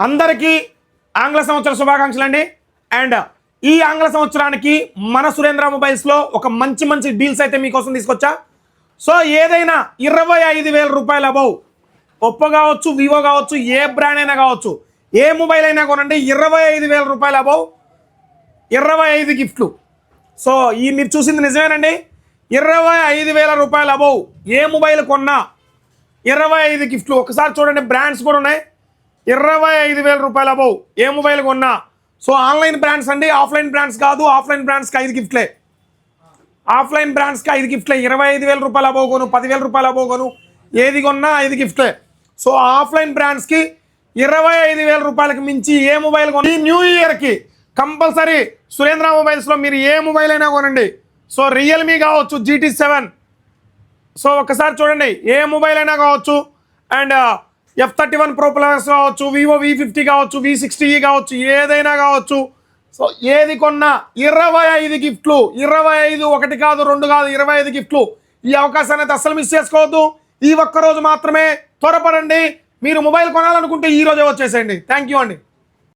అందరికీ ఆంగ్ల సంవత్సర శుభాకాంక్షలు అండి. అండ్ ఈ ఆంగ్ల సంవత్సరానికి మన సురేంద్ర మొబైల్స్లో ఒక మంచి మంచి డీల్స్ అయితే మీకోసం తీసుకొచ్చా. సో ఏదైనా 25,000 రూపాయల అబౌవ్ ఒప్పో కావచ్చు, వివో కావచ్చు, ఏ బ్రాండ్ అయినా కావచ్చు, ఏ మొబైల్ అయినా కొనండి. 25,000 రూపాయల అబౌవ్ 25 గిఫ్ట్లు. సో ఈ మీరు చూసింది నిజమేనండి. 25,000 రూపాయల అబౌవ్ ఏ మొబైల్ కొన్నా 25 గిఫ్ట్లు. ఒకసారి చూడండి, బ్రాండ్స్ కూడా ఉన్నాయి. 25,000 రూపాయల అబౌవ్ ఏ మొబైల్ కొన్నా. సో ఆన్లైన్ బ్రాండ్స్ అండి, ఆఫ్లైన్ బ్రాండ్స్ కాదు. ఆఫ్లైన్ బ్రాండ్స్కి 5 గిఫ్ట్లే. ఆఫ్లైన్ బ్రాండ్స్కి 5 గిఫ్ట్లే. 25,000 రూపాయల అబౌవ్ కొను, 10,000 రూపాయల అబౌవ్ కొను, ఏది కొన్నా 5 గిఫ్ట్లే. సో ఆఫ్లైన్ బ్రాండ్స్కి 25,000 రూపాయలకి మించి ఏ మొబైల్ కొను. ఈ న్యూ ఇయర్కి కంపల్సరీ సురేంద్ర మొబైల్స్లో మీరు ఏ మొబైల్ అయినా కొనండి. సో రియల్మీ కావచ్చు, GT7. సో ఒకసారి చూడండి, ఏ మొబైల్ అయినా కావచ్చు. అండ్ F31 Pro Plus కావచ్చు, వివో V50 కావచ్చు, V60 కావచ్చు, ఏదైనా కావచ్చు. సో ఏది కొన్నా 25 గిఫ్ట్లు. 25, ఒకటి కాదు, 2 కాదు, 25 గిఫ్ట్లు. ఈ అవకాశాన్ని అయితే అస్సలు మిస్ చేసుకోవద్దు. ఈ ఒక్కరోజు మాత్రమే త్వరపడండి. మీరు మొబైల్ కొనాలనుకుంటే ఈ రోజే వచ్చేసేయండి. థ్యాంక్ యూ అండి.